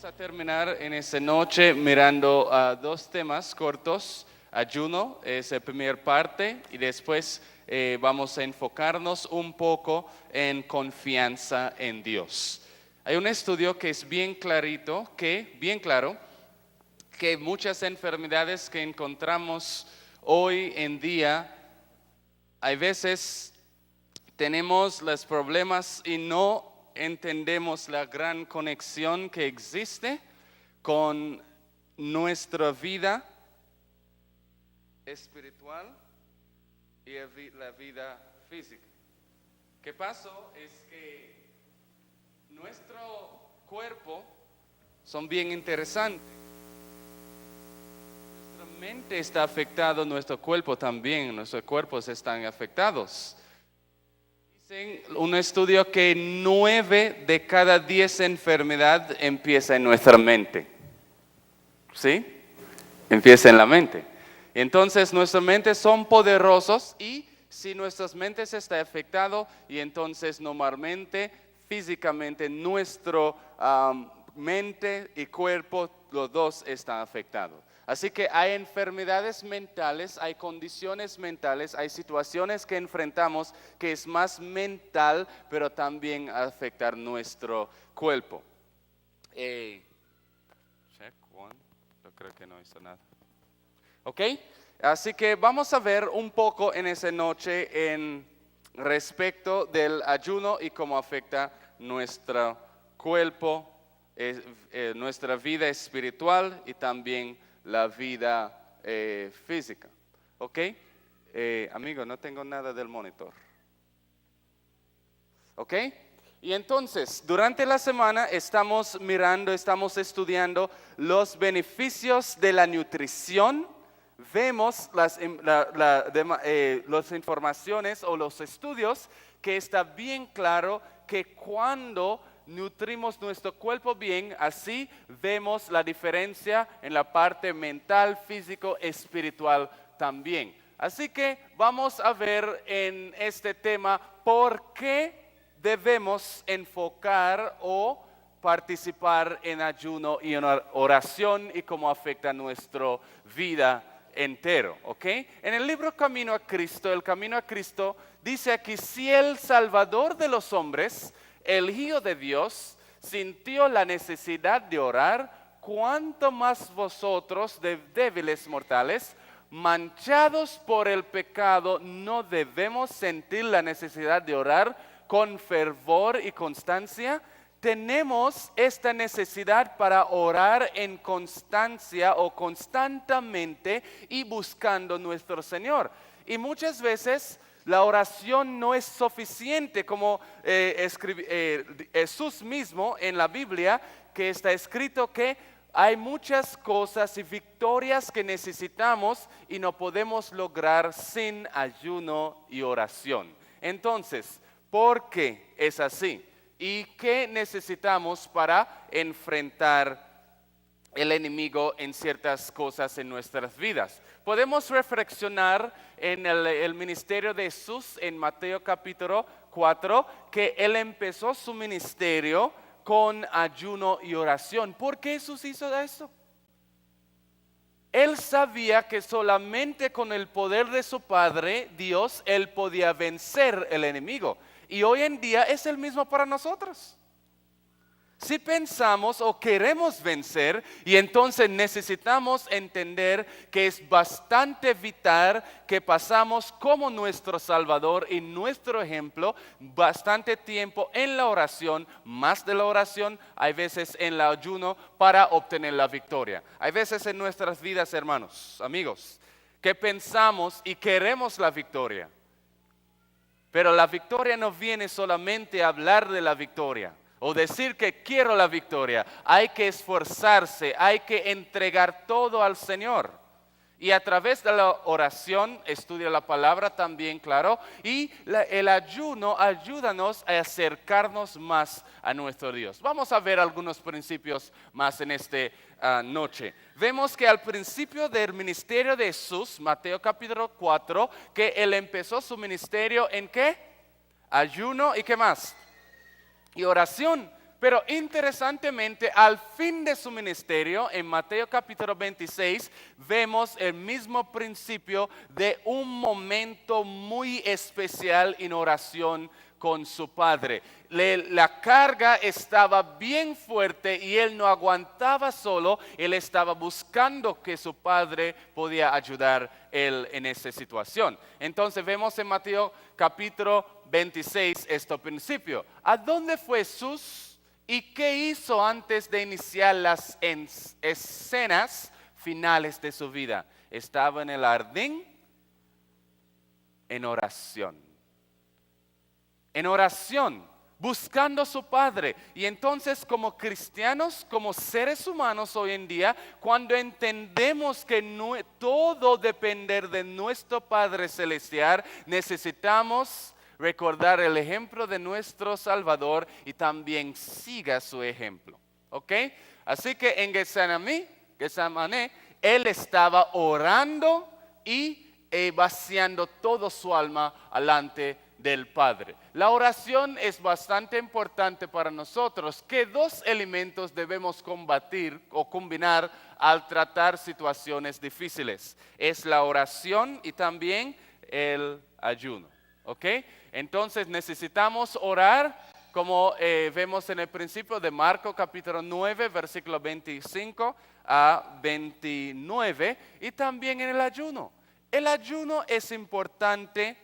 a terminar en esta noche mirando dos temas cortos. Ayuno es la primera parte y después vamos a enfocarnos un poco en confianza en Dios. Hay un estudio que es bien claro, que muchas enfermedades que encontramos hoy en día, hay veces tenemos los problemas y no entendemos la gran conexión que existe con nuestra vida espiritual y la vida física. ¿Qué pasó? Es que nuestro cuerpo son bien interesantes. Nuestra mente está afectada, nuestro cuerpo también, nuestros cuerpos están afectados. Dicen un estudio que 9 de cada 10 enfermedades empieza en nuestra mente. ¿Sí? Empieza en la mente. Entonces nuestras mentes son poderosos y si nuestras mentes están afectadas y entonces normalmente, físicamente, nuestro mente y cuerpo, los dos están afectados. Así que hay enfermedades mentales, hay condiciones mentales, hay situaciones que enfrentamos que es más mental, pero también afectar nuestro cuerpo. Check one. Yo creo que no hizo nada. ¿Ok? Así que vamos a ver un poco en esa noche en respecto del ayuno y cómo afecta nuestro cuerpo, nuestra vida espiritual y también la vida física. ¿Ok? Amigo, no tengo nada del monitor. ¿Ok? Y entonces, durante la semana estamos estudiando los beneficios de la nutrición. Vemos las informaciones o los estudios que está bien claro que cuando nutrimos nuestro cuerpo bien, así vemos la diferencia en la parte mental, físico, espiritual también. Así que vamos a ver en este tema por qué debemos enfocar o participar en ayuno y en oración y cómo afecta nuestra vida entero, ¿ok? En el libro Camino a Cristo, el Camino a Cristo dice aquí, si el Salvador de los hombres, el Hijo de Dios, sintió la necesidad de orar, ¿cuánto más vosotros, de débiles mortales, manchados por el pecado, no debemos sentir la necesidad de orar con fervor y constancia? Tenemos esta necesidad para orar en constancia o constantemente y buscando nuestro Señor. Y muchas veces la oración no es suficiente, como Jesús mismo en la Biblia, que está escrito que hay muchas cosas y victorias que necesitamos y no podemos lograr sin ayuno y oración. Entonces, ¿por qué es así? ¿Y qué necesitamos para enfrentar el enemigo en ciertas cosas en nuestras vidas? Podemos reflexionar en el ministerio de Jesús en Mateo capítulo 4, que Él empezó su ministerio con ayuno y oración. ¿Por qué Jesús hizo eso? Él sabía que solamente con el poder de su Padre, Dios, Él podía vencer el enemigo. Y hoy en día es el mismo para nosotros. Si pensamos o queremos vencer, y entonces necesitamos entender que es bastante vital que pasamos como nuestro Salvador y nuestro ejemplo bastante tiempo en la oración, más de la oración, hay veces en el ayuno para obtener la victoria. Hay veces en nuestras vidas, hermanos, amigos, que pensamos y queremos la victoria. Pero la victoria no viene solamente a hablar de la victoria o decir que quiero la victoria. Hay que esforzarse, hay que entregar todo al Señor. Y a través de la oración, estudia la palabra también, claro. Y el ayuno ayúdanos a acercarnos más a nuestro Dios. Vamos a ver algunos principios más en esta noche. Vemos que al principio del ministerio de Jesús, Mateo capítulo 4, que Él empezó su ministerio en ¿qué? Ayuno y ¿qué más? Y oración. Pero interesantemente, al fin de su ministerio, en Mateo capítulo 26, vemos el mismo principio de un momento muy especial en oración con su padre. La carga estaba bien fuerte y él no aguantaba solo, él estaba buscando que su padre podía ayudar él en esa situación. Entonces vemos en Mateo capítulo 26 este principio. ¿A dónde fue Jesús y qué hizo antes de iniciar las escenas finales de su vida? Estaba en el jardín en oración. En oración, buscando a su Padre. Y entonces como cristianos, como seres humanos hoy en día, cuando entendemos que todo depende de nuestro Padre Celestial, necesitamos recordar el ejemplo de nuestro Salvador y también siga su ejemplo. ¿Ok? Así que en Getsemaní, él estaba orando y vaciando toda su alma delante del Padre. La oración es bastante importante para nosotros. ¿Qué dos elementos debemos combatir o combinar al tratar situaciones difíciles? Es la oración y también el ayuno. ¿Ok? Entonces necesitamos orar como vemos en el principio de Marcos capítulo 9, versículo 25 a 29 y también en el ayuno. El ayuno es importante.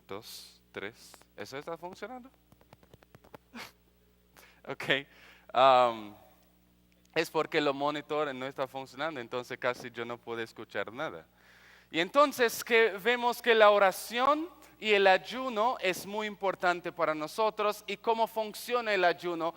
2, 3, ¿eso está funcionando? Ok. Es porque los monitores no están funcionando, entonces casi yo no puedo escuchar nada. Y entonces vemos que la oración y el ayuno es muy importante para nosotros y cómo funciona el ayuno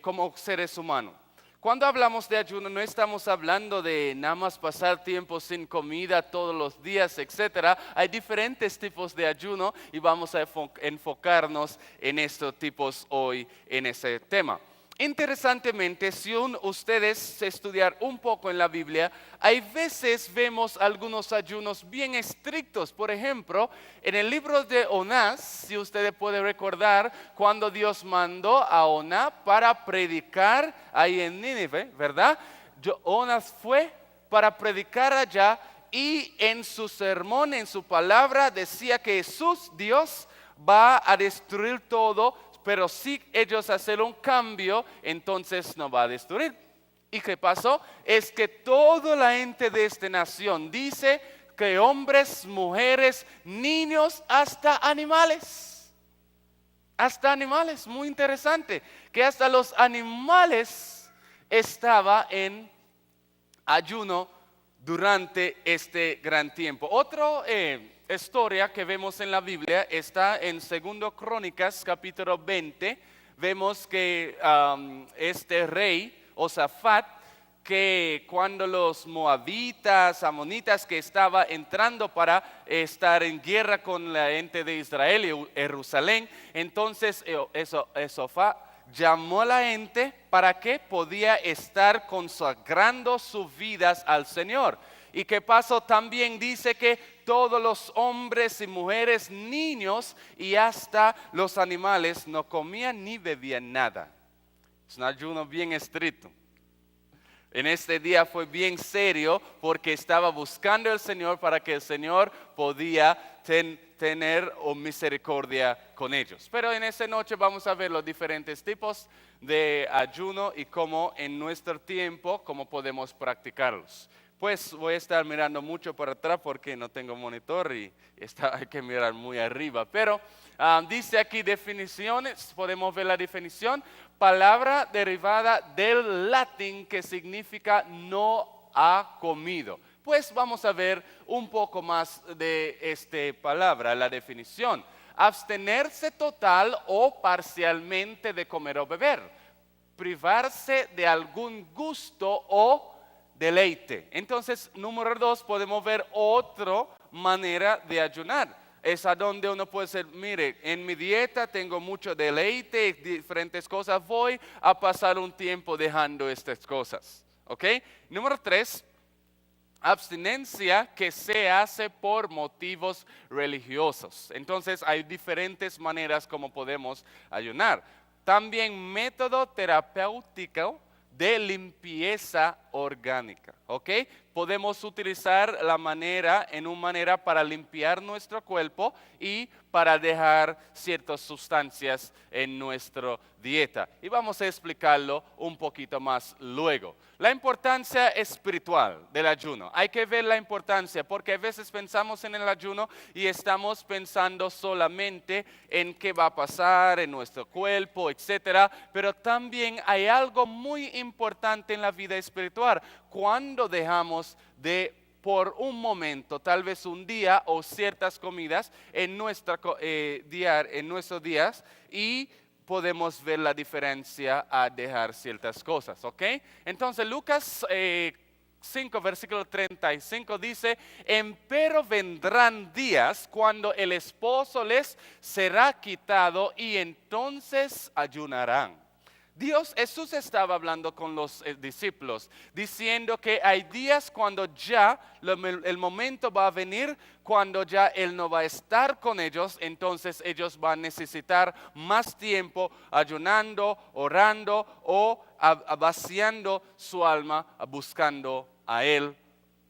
como seres humanos. Cuando hablamos de ayuno no estamos hablando de nada más pasar tiempo sin comida todos los días, etc. Hay diferentes tipos de ayuno y vamos a enfocarnos en estos tipos hoy en ese tema. Interesantemente, si ustedes estudiar un poco en la Biblia, hay veces vemos algunos ayunos bien estrictos. Por ejemplo, en el libro de Jonás, si ustedes pueden recordar, cuando Dios mandó a Jonás para predicar ahí en Nínive, ¿verdad? Jonás fue para predicar allá y en su sermón, en su palabra, decía que Jesús, Dios, va a destruir todo. Pero si ellos hacen un cambio, entonces no va a destruir. ¿Y qué pasó? Es que toda la gente de esta nación dice que hombres, mujeres, niños, hasta animales, muy interesante, que hasta los animales estaban en ayuno durante este gran tiempo. Otra historia que vemos en la Biblia está en 2 Crónicas capítulo 20. Vemos que este rey, Josafat, que cuando los moabitas, amonitas que estaba entrando para estar en guerra con la gente de Israel y Jerusalén, entonces Josafat llamó a la gente para que podía estar consagrando sus vidas al Señor. ¿Y qué pasó? También dice que todos los hombres y mujeres, niños y hasta los animales no comían ni bebían nada. Es un ayuno bien estricto. En este día fue bien serio porque estaba buscando al Señor para que el Señor podía tener misericordia con ellos. Pero en esta noche vamos a ver los diferentes tipos de ayuno y cómo en nuestro tiempo, cómo podemos practicarlos. Pues voy a estar mirando mucho para atrás porque no tengo monitor y hay que mirar muy arriba. Pero dice aquí definiciones, podemos ver la definición. Palabra derivada del latín que significa no ha comido. Pues vamos a ver un poco más de esta palabra, la definición. Abstenerse total o parcialmente de comer o beber. Privarse de algún gusto o deleite. Entonces, número 2, podemos ver otra manera de ayunar. Es a donde uno puede decir, mire, en mi dieta tengo mucho deleite, diferentes cosas, voy a pasar un tiempo dejando estas cosas. ¿Ok? Número 3, abstinencia que se hace por motivos religiosos. Entonces hay diferentes maneras como podemos ayunar. También método terapéutico de limpieza orgánica, ¿ok? Podemos utilizar en una manera para limpiar nuestro cuerpo y para dejar ciertas sustancias en nuestra dieta. Y vamos a explicarlo un poquito más luego. La importancia espiritual del ayuno. Hay que ver la importancia porque a veces pensamos en el ayuno y estamos pensando solamente en qué va a pasar en nuestro cuerpo, etcétera, pero también hay algo muy importante en la vida espiritual. Cuando dejamos de por un momento, tal vez un día o ciertas comidas en nuestros días y podemos ver la diferencia a dejar ciertas cosas, ¿ok? Entonces Lucas 5, versículo 35 dice, empero vendrán días cuando el esposo les será quitado y entonces ayunarán. Jesús estaba hablando con los discípulos, diciendo que hay días cuando ya el momento va a venir, cuando ya Él no va a estar con ellos, entonces ellos van a necesitar más tiempo ayunando, orando o vaciando su alma, buscando a Él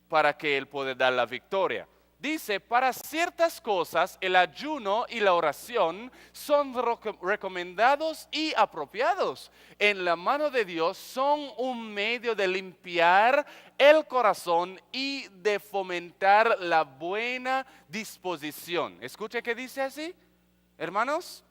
para que Él pueda dar la victoria. Dice, para ciertas cosas el ayuno y la oración son recomendados y apropiados. En la mano de Dios son un medio de limpiar el corazón y de fomentar la buena disposición. ¿Escuchen qué dice así, hermanos?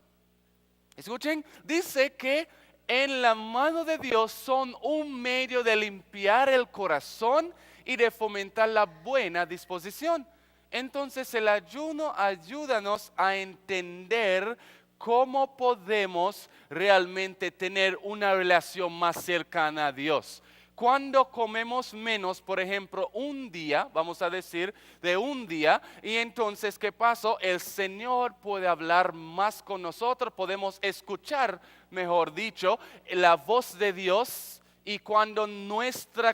Escuchen, dice que en la mano de Dios son un medio de limpiar el corazón y de fomentar la buena disposición. Entonces el ayuno ayúdanos a entender cómo podemos realmente tener una relación más cercana a Dios. Cuando comemos menos, por ejemplo, un día, vamos a decir, de un día, y entonces, ¿qué pasó? El Señor puede hablar más con nosotros, podemos escuchar, mejor dicho, la voz de Dios. Y cuando nuestro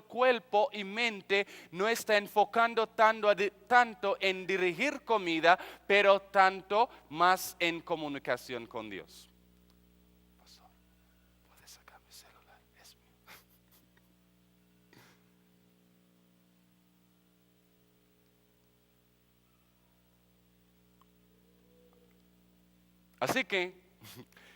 cuerpo y mente no está enfocando tanto en dirigir comida, pero tanto más en comunicación con Dios. Pastor, ¿puedes sacar mi celular? Es mío. Así que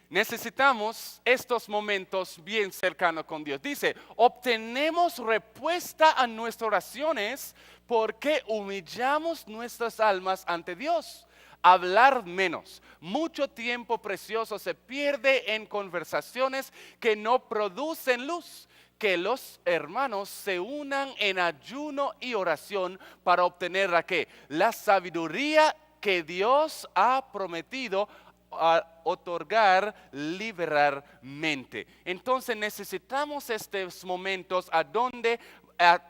necesitamos estos momentos bien cercanos con Dios. Dice, obtenemos respuesta a nuestras oraciones porque humillamos nuestras almas ante Dios. Hablar menos. Mucho tiempo precioso se pierde en conversaciones que no producen luz. Que los hermanos se unan en ayuno y oración para obtener la sabiduría que Dios ha prometido a otorgar liberalmente. Entonces necesitamos estos momentos a donde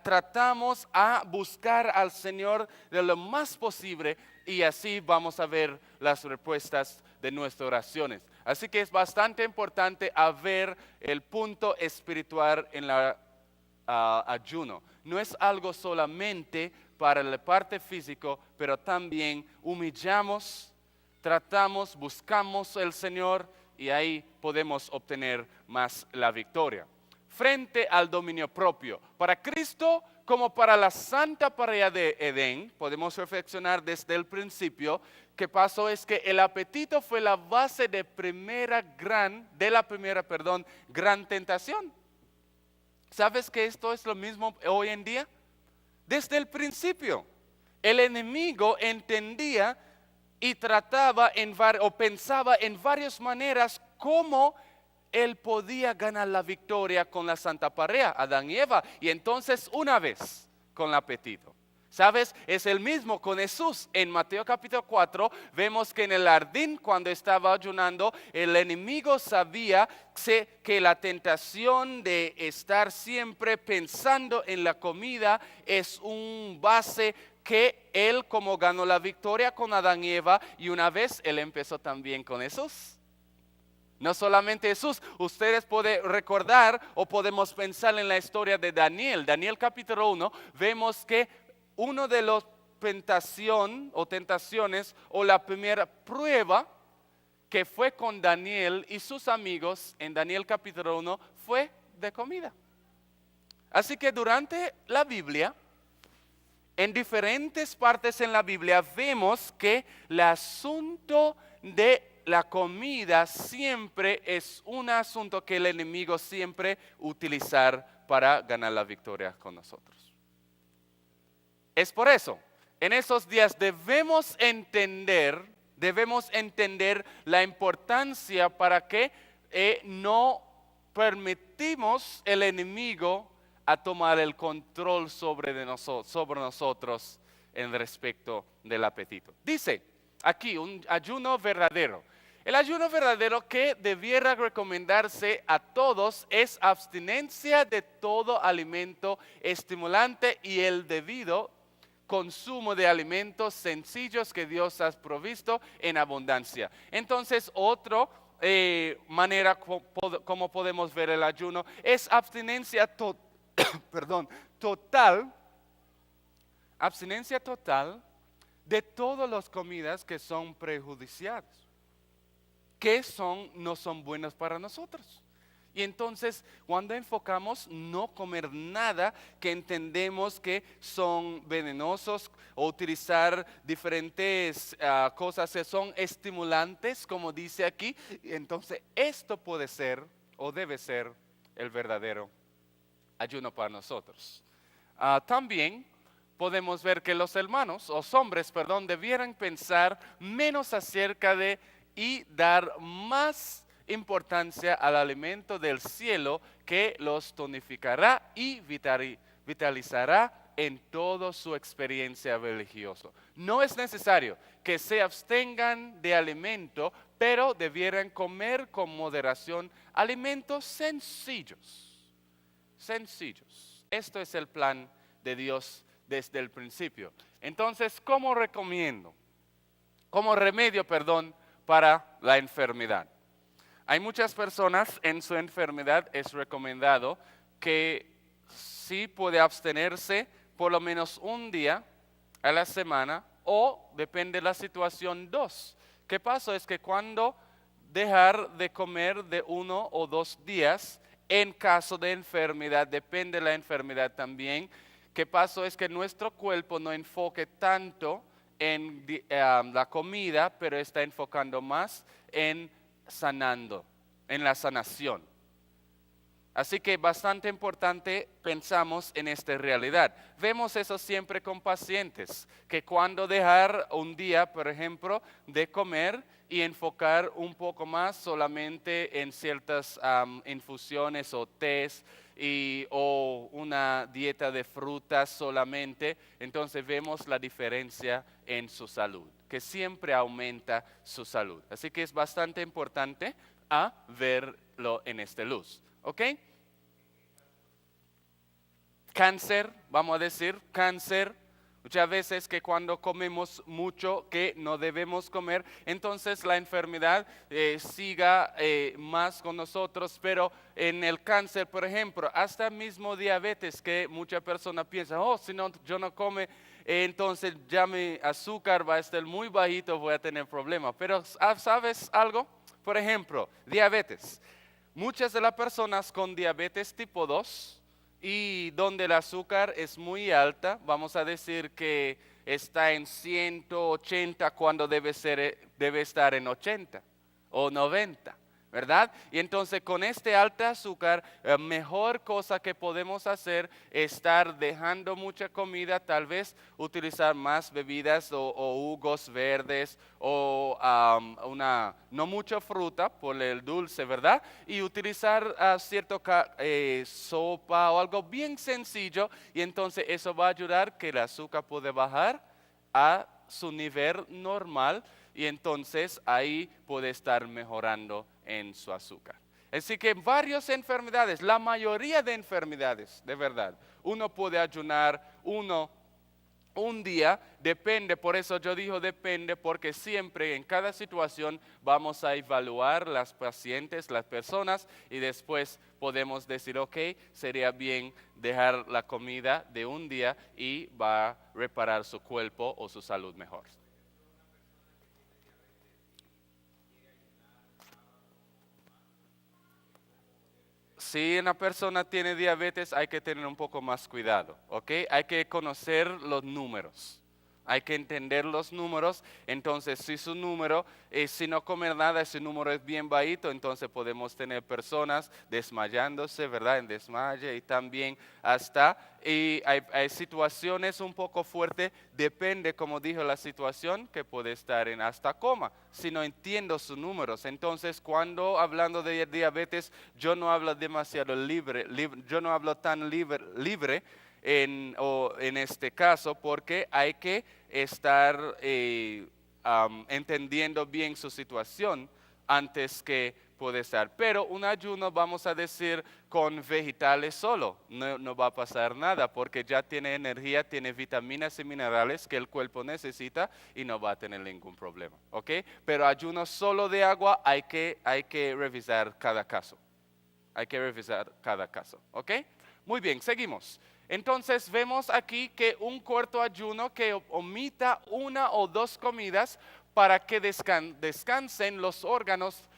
tratamos a buscar al Señor de lo más posible y así vamos a ver las respuestas de nuestras oraciones. Así que es bastante importante a ver el punto espiritual en el ayuno. No es algo solamente para la parte física, pero también humillamos, tratamos, buscamos el Señor y ahí podemos obtener más la victoria. Frente al dominio propio, para Cristo como para la santa pareja de Edén, podemos reflexionar desde el principio. ¿Qué pasó? Es que el apetito fue la base de la primera gran tentación. ¿Sabes que esto es lo mismo hoy en día? Desde el principio, el enemigo entendía y pensaba en varias maneras cómo él podía ganar la victoria con la santa pareja, Adán y Eva, y entonces una vez con el apetito. ¿Sabes? Es el mismo con Jesús. En Mateo capítulo 4 vemos que en el jardín cuando estaba ayunando, el enemigo sabía que la tentación de estar siempre pensando en la comida es un base que él como ganó la victoria con Adán y Eva y una vez él empezó también con Jesús. No solamente Jesús, ustedes pueden recordar o podemos pensar en la historia de Daniel. Daniel capítulo 1, vemos que uno de los tentaciones o la primera prueba que fue con Daniel y sus amigos en Daniel capítulo 1 fue de comida. Así que durante la Biblia, en diferentes partes en la Biblia vemos que el asunto de la comida siempre es un asunto que el enemigo siempre utilizar para ganar la victoria con nosotros. Es por eso, en esos días debemos entender la importancia para que no permitimos el enemigo a tomar el control sobre nosotros en respecto del apetito. Dice aquí un ayuno verdadero. El ayuno verdadero que debiera recomendarse a todos es abstinencia de todo alimento estimulante y el debido consumo de alimentos sencillos que Dios ha provisto en abundancia. Entonces, otra manera como podemos ver el ayuno es abstinencia total de todas las comidas que son prejudiciales, que no son buenas para nosotros. Y entonces, cuando enfocamos no comer nada que entendemos que son venenosos o utilizar diferentes cosas que son estimulantes, como dice aquí, entonces esto puede ser o debe ser el verdadero ayuno para nosotros. También podemos ver que los hombres, debieran pensar menos acerca de y dar más importancia al alimento del cielo que los tonificará y vitalizará en toda su experiencia religiosa. No es necesario que se abstengan de alimento, pero debieran comer con moderación alimentos sencillos. Esto es el plan de Dios desde el principio. Entonces, ¿cómo remedio, para la enfermedad? Hay muchas personas en su enfermedad, es recomendado que sí puede abstenerse por lo menos un día a la semana o, depende de la situación, 2. ¿Qué pasa? Es que cuando dejar de comer de 1 o 2 días, en caso de enfermedad, depende de la enfermedad también. ¿Qué pasa? Es que nuestro cuerpo no enfoque tanto en la comida, pero está enfocando más en la sanación. Así que bastante importante pensamos en esta realidad. Vemos eso siempre con pacientes, que cuando dejar un día, por ejemplo, de comer y enfocar un poco más solamente en ciertas infusiones o tés o una dieta de frutas solamente, entonces vemos la diferencia en su salud, que siempre aumenta su salud. Así que es bastante importante verlo en esta luz. ¿Ok? Cáncer, vamos a decir, cáncer. Muchas veces que cuando comemos mucho que no debemos comer, entonces la enfermedad siga más con nosotros. Pero en el cáncer, por ejemplo, hasta mismo diabetes, que muchas personas piensan, si no, yo no come, entonces ya mi azúcar va a estar muy bajito, voy a tener problemas. Pero ¿sabes algo? Por ejemplo, diabetes. Muchas de las personas con diabetes tipo 2 y donde el azúcar es muy alta, vamos a decir que está en 180 cuando debe estar en 80 o 90, ¿verdad? Y entonces con este alto azúcar, mejor cosa que podemos hacer es estar dejando mucha comida, tal vez utilizar más bebidas o jugos verdes o no mucha fruta por el dulce, ¿verdad? Y utilizar sopa o algo bien sencillo, y entonces eso va a ayudar que el azúcar pueda bajar a su nivel normal y entonces ahí puede estar mejorando en su azúcar. Así que varias enfermedades, la mayoría de enfermedades, de verdad, uno puede ayunar, uno un día, depende, por eso yo digo depende, porque siempre en cada situación vamos a evaluar las pacientes, las personas, y después podemos decir, ok, sería bien dejar la comida de un día y va a reparar su cuerpo o su salud mejor. Si una persona tiene diabetes, hay que tener un poco más cuidado, ¿ok? Hay que conocer los números. Hay que entender los números. Entonces, si su número, si no comer nada, ese número es bien bajito, entonces podemos tener personas desmayándose, ¿verdad? En desmaye y también hasta, y hay situaciones un poco fuertes, depende, como dijo la situación, que puede estar en hasta coma, si no entiendo sus números. Entonces, cuando hablando de diabetes, yo no hablo demasiado yo no hablo tan libre en este caso, porque hay que estar entendiendo bien su situación antes que puede estar. Pero un ayuno, vamos a decir, con vegetales solo, no va a pasar nada, porque ya tiene energía, tiene vitaminas y minerales que el cuerpo necesita y no va a tener ningún problema, ¿ok? Pero ayuno solo de agua hay que revisar cada caso. Hay que revisar cada caso, ¿ok? Muy bien, seguimos. Entonces vemos aquí que un corto ayuno que omita una o dos comidas para que descansen los órganos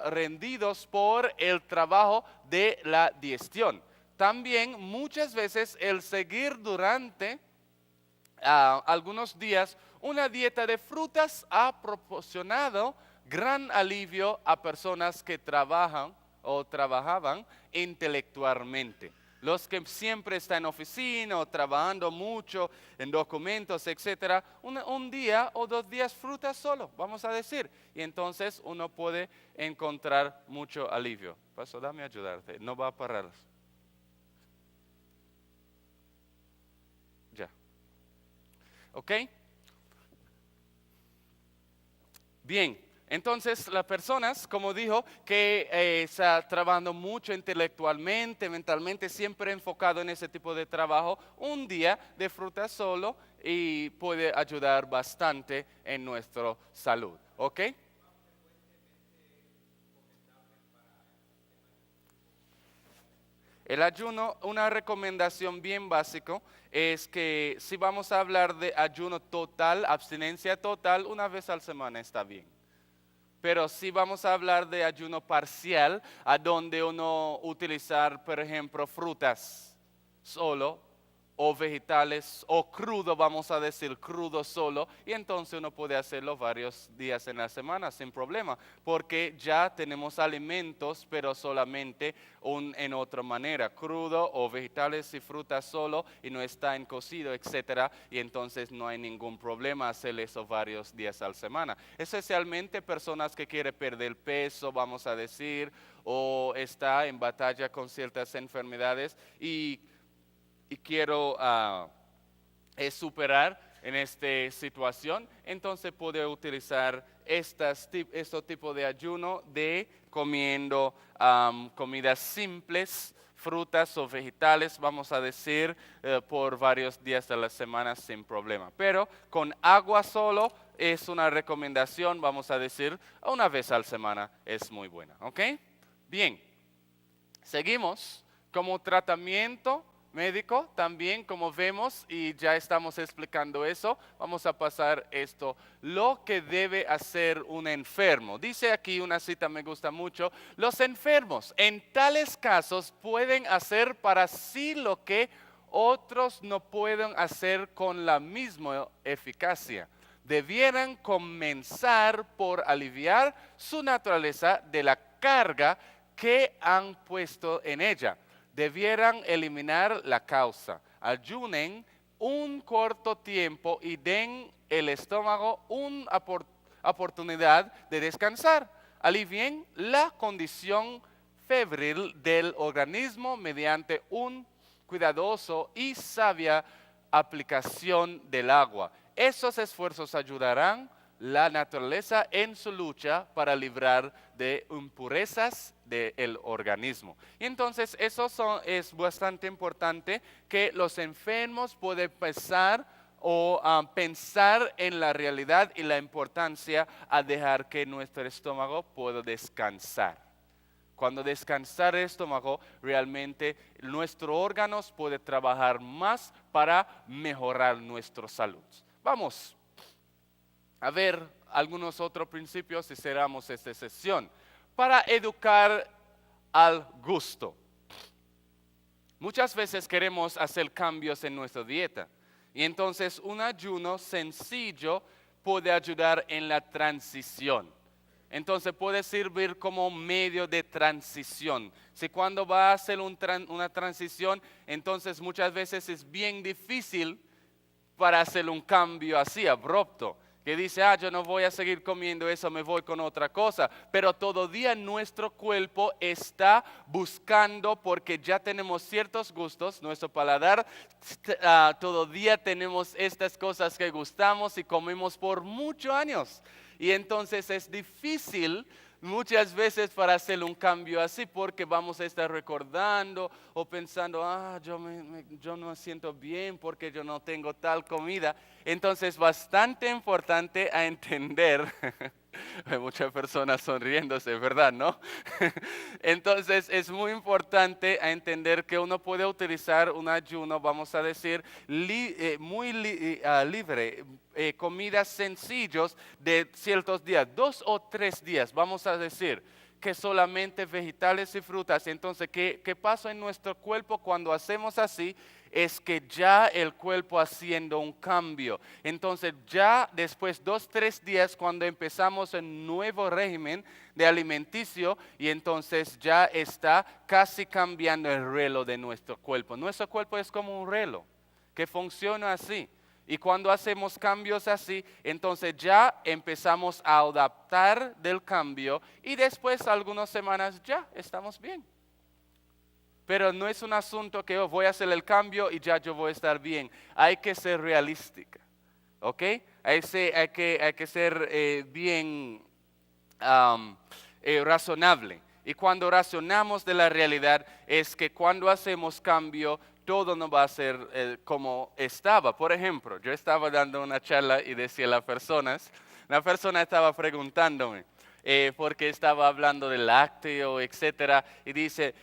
rendidos por el trabajo de la digestión. También muchas veces el seguir durante algunos días una dieta de frutas ha proporcionado gran alivio a personas que trabajan o trabajaban intelectualmente. Los que siempre están en oficina o trabajando mucho en documentos, etcétera, un día o 2 días frutas solo, vamos a decir. Y entonces uno puede encontrar mucho alivio. Paso, dame ayudarte, no va a parar. Ya. ¿Ok? Bien, entonces las personas, como dijo, que está trabajando mucho intelectualmente, mentalmente, siempre enfocado en ese tipo de trabajo, un día de fruta solo y puede ayudar bastante en nuestra salud. ¿Ok? El ayuno, una recomendación bien básica es que si vamos a hablar de ayuno total, abstinencia total, una vez a la semana está bien. Pero si vamos a hablar de ayuno parcial, a donde uno utilizar, por ejemplo, frutas solo, o vegetales, o crudo, vamos a decir crudo solo, y entonces uno puede hacerlo varios días en la semana sin problema, porque ya tenemos alimentos, pero solamente en otra manera, crudo o vegetales y frutas solo, y no está en cocido, etcétera, y entonces no hay ningún problema hacer eso varios días a la semana. Especialmente personas que quieren perder peso, vamos a decir, o está en batalla con ciertas enfermedades y quiero superar en esta situación, entonces puede utilizar estos tipos de ayuno de comiendo comidas simples, frutas o vegetales, vamos a decir, por varios días de la semana sin problema. Pero con agua solo es una recomendación, vamos a decir, una vez a la semana es muy buena, ¿ok? Bien, seguimos como tratamiento médico también, como vemos, y ya estamos explicando eso, vamos a pasar esto, lo que debe hacer un enfermo. Dice aquí una cita, me gusta mucho, los enfermos en tales casos pueden hacer para sí lo que otros no pueden hacer con la misma eficacia. Debieran comenzar por aliviar su naturaleza de la carga que han puesto en ella. Debieran eliminar la causa. Ayunen un corto tiempo y den el estómago una oportunidad de descansar. Alivien la condición febril del organismo mediante un cuidadoso y sabia aplicación del agua. Esos esfuerzos ayudarán la naturaleza en su lucha para librar de impurezas del organismo. Y entonces eso es bastante importante, que los enfermos pueden empezar o pensar en la realidad y la importancia a dejar que nuestro estómago pueda descansar. Cuando descansar el estómago, realmente nuestros órganos pueden trabajar más para mejorar nuestra salud. Vamos a ver algunos otros principios y cerramos esta sesión. Para educar al gusto. Muchas veces queremos hacer cambios en nuestra dieta y entonces un ayuno sencillo puede ayudar en la transición. Entonces puede servir como medio de transición. Si cuando va a hacer una transición, entonces muchas veces es bien difícil para hacer un cambio así abrupto. Que dice, yo no voy a seguir comiendo eso, me voy con otra cosa. Pero todavía nuestro cuerpo está buscando, porque ya tenemos ciertos gustos, nuestro paladar, todavía tenemos estas cosas que gustamos y comemos por muchos años. Y entonces es difícil muchas veces para hacer un cambio así, porque vamos a estar recordando o pensando, yo no me siento bien porque yo no tengo tal comida. Entonces bastante importante a entender, hay muchas personas sonriéndose, ¿verdad? ¿No? Entonces es muy importante a entender que uno puede utilizar un ayuno, vamos a decir, libre, comidas sencillos de ciertos días, 2 o 3 días, vamos a decir, que solamente vegetales y frutas. Entonces, ¿qué pasa en nuestro cuerpo cuando hacemos así? Es que ya el cuerpo haciendo un cambio. Entonces ya después 2, 3 días cuando empezamos un nuevo régimen de alimenticio y entonces ya está casi cambiando el reloj de nuestro cuerpo. Nuestro cuerpo es como un reloj que funciona así. Y cuando hacemos cambios así, entonces ya empezamos a adaptar del cambio y después algunas semanas ya estamos bien. Pero no es un asunto que voy a hacer el cambio y ya yo voy a estar bien. Hay que ser realística, ¿ok? Hay que ser bien razonable. Y cuando razonamos de la realidad es que cuando hacemos cambio, todo no va a ser como estaba. Por ejemplo, yo estaba dando una charla y decía a la persona estaba preguntándome, porque estaba hablando del lácteo, etcétera, y dice,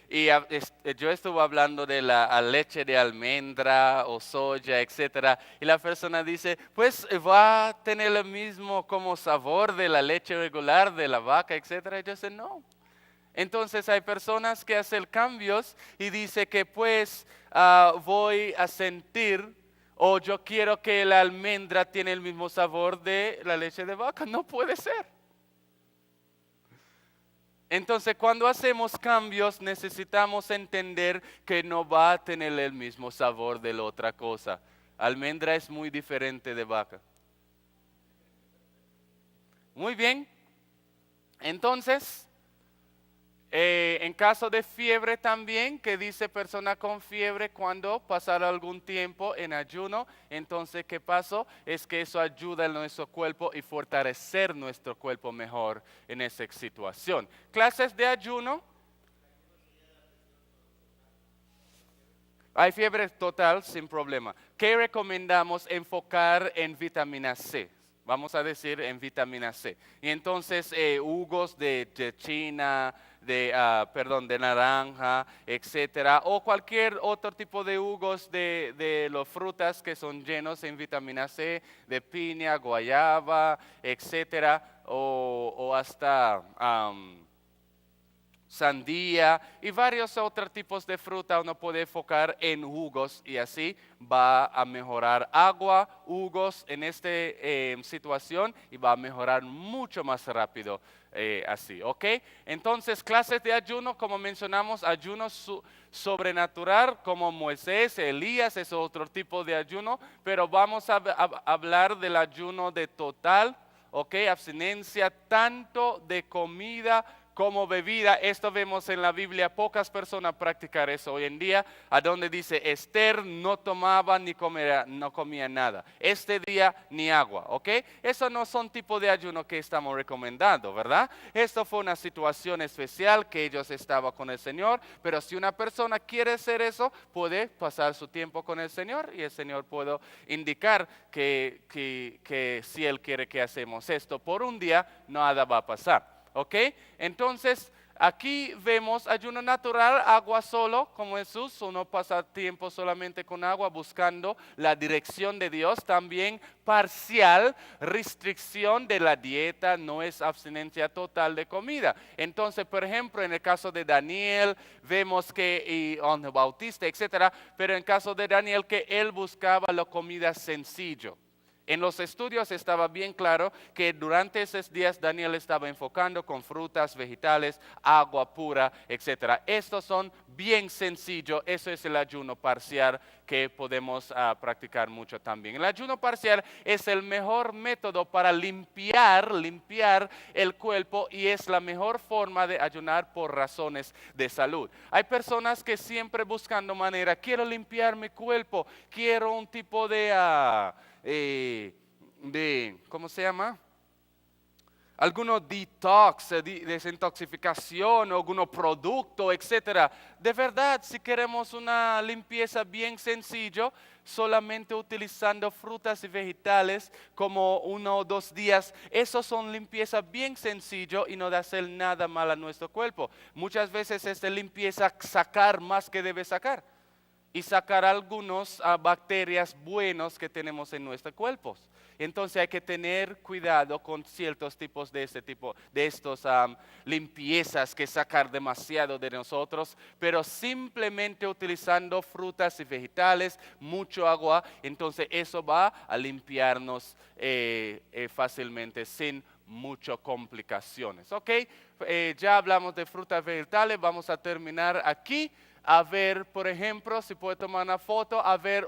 yo estuve hablando de la leche de almendra o soya, etcétera, y la persona dice, pues va a tener el mismo como sabor de la leche regular de la vaca, etcétera, y yo sé, no. Entonces hay personas que hacen cambios y dice que pues voy a sentir o yo quiero que la almendra tiene el mismo sabor de la leche de vaca. No puede ser. Entonces cuando hacemos cambios necesitamos entender que no va a tener el mismo sabor de la otra cosa. Almendra es muy diferente de vaca. Muy bien. Entonces, en caso de fiebre también, que dice persona con fiebre cuando pasará algún tiempo en ayuno, entonces ¿qué pasó? Es que eso ayuda a nuestro cuerpo y fortalecer nuestro cuerpo mejor en esa situación. Clases de ayuno. Hay fiebre total sin problema. ¿Qué recomendamos? Enfocar en vitamina C. Vamos a decir en vitamina C. Y entonces jugos de China, de naranja, etcétera, o cualquier otro tipo de jugos de las frutas que son llenos en vitamina C, de piña, guayaba, etcétera, o hasta sandía y varios otros tipos de fruta. Uno puede enfocar en jugos y así va a mejorar agua, jugos en esta situación y va a mejorar mucho más rápido así, ¿ok? Entonces clases de ayuno, como mencionamos, ayuno sobrenatural como Moisés, Elías, es otro tipo de ayuno, pero vamos a hablar del ayuno de total, ¿ok? Abstinencia tanto de comida como bebida. Esto vemos en la Biblia, pocas personas practican eso hoy en día, a donde dice Esther no tomaba ni no comía nada. Este día ni agua, ¿ok? Eso no son tipo de ayuno que estamos recomendando, ¿verdad? Esto fue una situación especial que ellos estaban con el Señor, pero si una persona quiere hacer eso, puede pasar su tiempo con el Señor y el Señor puede indicar que si Él quiere que hacemos esto por un día, nada va a pasar. ¿Ok? Entonces, aquí vemos ayuno natural, agua solo, como Jesús, uno pasa tiempo solamente con agua buscando la dirección de Dios. También parcial, restricción de la dieta, no es abstinencia total de comida. Entonces, por ejemplo, en el caso de Daniel, vemos que, y Juan el Bautista, etcétera, pero en el caso de Daniel, que él buscaba la comida sencillo. En los estudios estaba bien claro que durante esos días Daniel estaba enfocando con frutas, vegetales, agua pura, etc. Estos son bien sencillos, eso es el ayuno parcial que podemos practicar mucho también. El ayuno parcial es el mejor método para limpiar el cuerpo y es la mejor forma de ayunar por razones de salud. Hay personas que siempre buscando manera, quiero limpiar mi cuerpo, quiero un tipo ¿cómo se llama? Algunos detox, desintoxicación, algunos productos, etcétera. De verdad, si queremos una limpieza bien sencillo, solamente utilizando frutas y vegetales como 1 o 2 días, esos son limpieza bien sencillo y no de hacer nada mal a nuestro cuerpo. Muchas veces es de limpieza sacar más que debe sacar y sacar algunas bacterias buenas que tenemos en nuestros cuerpos. Entonces hay que tener cuidado con ciertos tipos de estos limpiezas que sacar demasiado de nosotros, pero simplemente utilizando frutas y vegetales, mucho agua, entonces eso va a limpiarnos fácilmente sin muchas complicaciones. ¿Ok? Ya hablamos de frutas y vegetales, vamos a terminar aquí. A ver, por ejemplo, si puede tomar una foto, a ver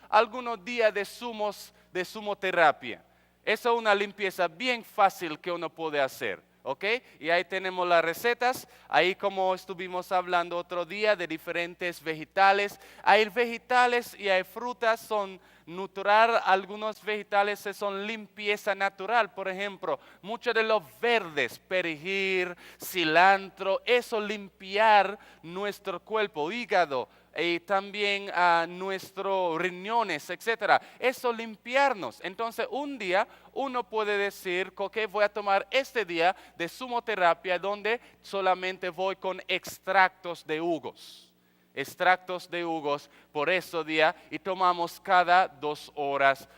algunos días de sumoterapia. Esa es una limpieza bien fácil que uno puede hacer, ¿ok? Y ahí tenemos las recetas, ahí como estuvimos hablando otro día de diferentes vegetales. Hay vegetales y hay frutas, son natural, algunos vegetales son limpieza natural, por ejemplo, muchos de los verdes, perejil, cilantro, eso limpiar nuestro cuerpo, hígado, y también a nuestros riñones, etcétera. Eso limpiarnos. Entonces, un día uno puede decir, ok, voy a tomar este día de sumoterapia donde solamente voy con extractos de hugos. Extractos de hugos por ese día y tomamos cada 2 horas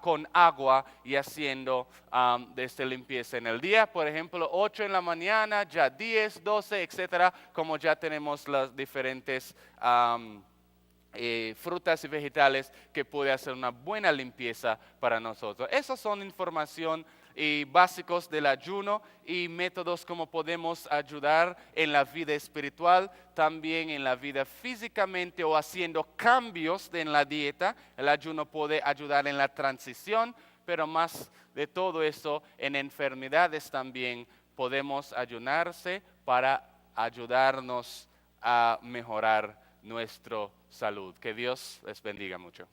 con agua y haciendo desde limpieza en el día, por ejemplo 8 en la mañana, ya 10, 12, etcétera, como ya tenemos las diferentes frutas y vegetales que puede hacer una buena limpieza para nosotros. Esas son información y básicos del ayuno y métodos como podemos ayudar en la vida espiritual, también en la vida físicamente o haciendo cambios en la dieta. El ayuno puede ayudar en la transición, pero más de todo eso, en enfermedades también podemos ayunarse para ayudarnos a mejorar nuestra salud. Que Dios les bendiga mucho.